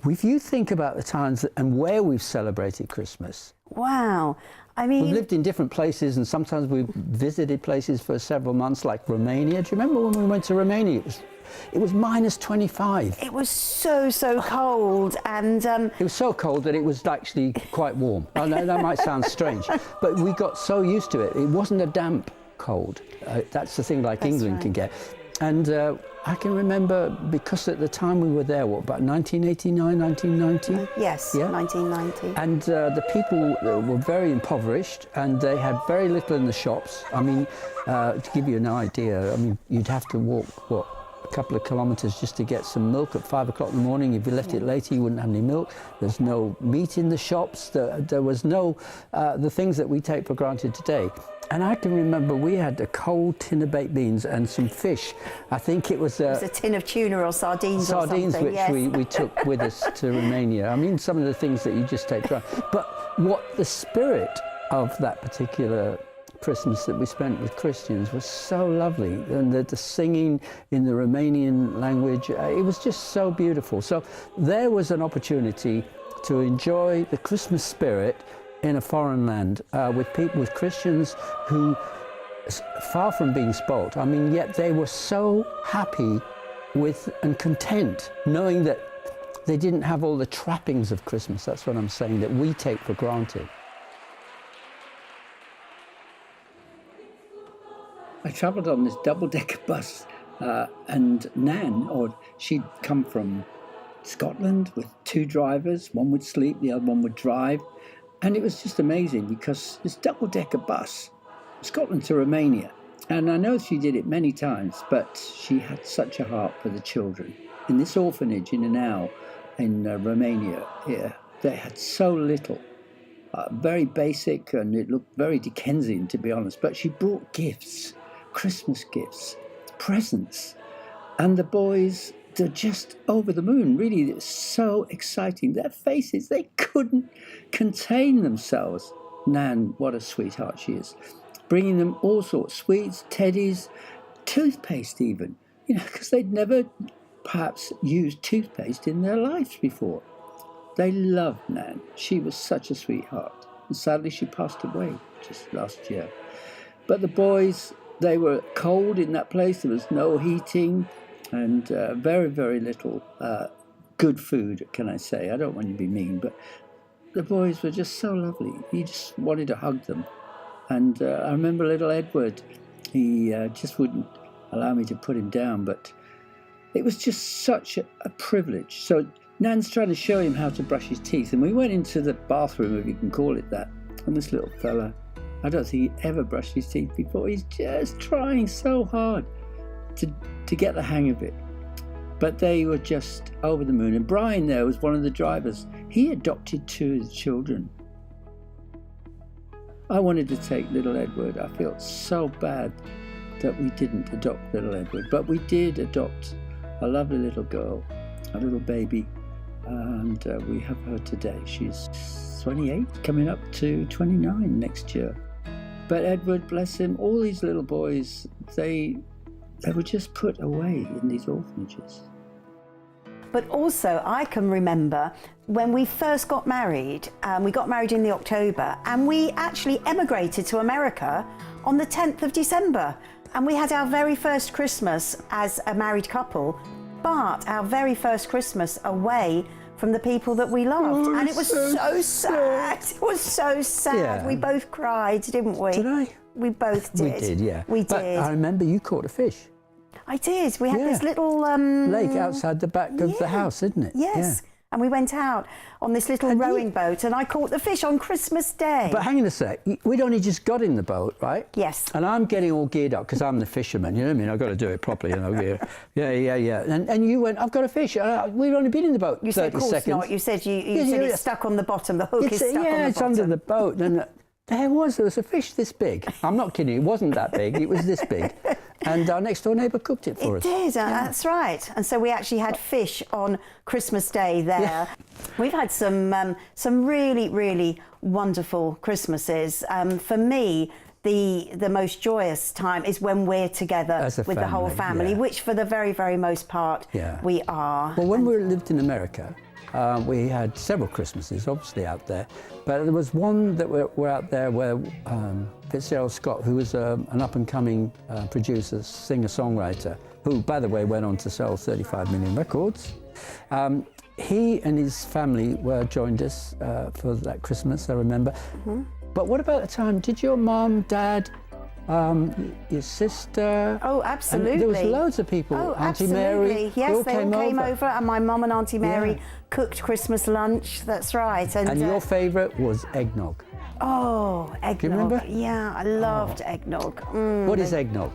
If you think about the times and where we've celebrated Christmas. Wow. I mean, we've lived in different places, and sometimes we've visited places for several months, like Romania. Do you remember when we went to Romania? It was minus 25. It was so cold, and it was so cold that it was actually quite warm. I know that might sound strange, but we got so used to it. It wasn't a damp cold. That's the thing, like England can get. And I can remember, because at the time we were there, what, about 1989, 1990? Yes, yeah? 1990. And the people were very impoverished, and they had very little in the shops. I mean, to give you an idea, I mean, you'd have to walk, what, a couple of kilometres just to get some milk at 5 o'clock in the morning. If you left it later, you wouldn't have any milk. There's no meat in the shops. There was no, the things that we take for granted today. And I can remember we had a cold tin of baked beans and some fish. I think it was a tin of tuna or sardines or something. Sardines, which yes. we took with us to Romania. I mean, some of the things that you just take for granted. But what the spirit of that particular Christmas that we spent with Christians was so lovely, and the singing in the Romanian language, it was just so beautiful. So there was an opportunity to enjoy the Christmas spirit in a foreign land with people, with Christians who, far from being spoilt, I mean, yet they were so happy with and content knowing that they didn't have all the trappings of Christmas. That's what I'm saying, that we take for granted. I travelled on this double-decker bus, and Nan, she'd come from Scotland with 2 drivers. One would sleep, the other one would drive. And it was just amazing, because this double-decker bus, Scotland to Romania, and I know she did it many times, but she had such a heart for the children. In this orphanage in Anau in Romania, they had so little. Very basic, and it looked very Dickensian, to be honest, but she brought gifts. Christmas gifts, presents, and the boys, they're just over the moon. Really, it's so exciting. Their faces, they couldn't contain themselves. Nan, what a sweetheart she is. Bringing them all sorts, sweets, teddies, toothpaste even, you know, because they'd never perhaps used toothpaste in their lives before. They loved Nan. She was such a sweetheart. And sadly, she passed away just last year. But the boys, they were cold in that place. There was no heating, and very, very little good food, can I say. I don't want to be mean, but the boys were just so lovely. You just wanted to hug them. And I remember little Edward, he just wouldn't allow me to put him down, but it was just such a privilege. So Nan's trying to show him how to brush his teeth, and we went into the bathroom, if you can call it that, and this little fella, I don't think he ever brushed his teeth before. He's just trying so hard to get the hang of it. But they were just over the moon. And Brian there was one of the drivers. He adopted 2 of the children. I wanted to take little Edward. I felt so bad that we didn't adopt little Edward. But we did adopt a lovely little girl, a little baby. And we have her today. She's 28, coming up to 29 next year. But Edward, bless him, all these little boys, they were just put away in these orphanages. But also, I can remember when we first got married, we got married in the October, and we actually emigrated to America on the 10th of December. And we had our very first Christmas as a married couple, but our very first Christmas away from the people that we loved. Oh, and it was so sad. It was so sad. Yeah. We both cried, didn't we? Did I? We both did. We did, yeah. We but did. I remember you caught a fish. I did. We had this little lake outside the back of the house, isn't it? Yes. Yeah. And we went out on this little rowing boat, and I caught the fish on Christmas Day. But hang on a sec, we'd only just got in the boat, right? Yes. And I'm getting all geared up because I'm the fisherman, you know what I mean? I've got to do it properly, you know. Yeah. And you went, I've got a fish. We'd only been in the boat 30 seconds. You said, of course not. You said, it's stuck on the bottom. The hook is stuck on the bottom. Yeah, it's under the boat. And there was a fish this big. I'm not kidding, it wasn't that big, it was this big. And our next door neighbour cooked it for us. It did, that's right. And so we actually had fish on Christmas Day there. Yeah. We've had some really, really wonderful Christmases. For me, the most joyous time is when we're together with the whole family, which for the very, very most part we are. Well, when we lived in America, We had several Christmases, obviously, out there. But there was one that were out there where Fitzgerald Scott, who was an up-and-coming producer, singer-songwriter, who, by the way, went on to sell 35 million records. He and his family joined us for that Christmas, I remember. Mm-hmm. But what about the time? Did your mom, dad, your sister? Oh, absolutely. And there was loads of people. Oh, Auntie absolutely. Mary. Yes, they all came over, and my mum and Auntie Mary cooked Christmas lunch. That's right. And your favourite was eggnog. Oh, eggnog. Do you remember? Yeah, I loved eggnog. What is eggnog?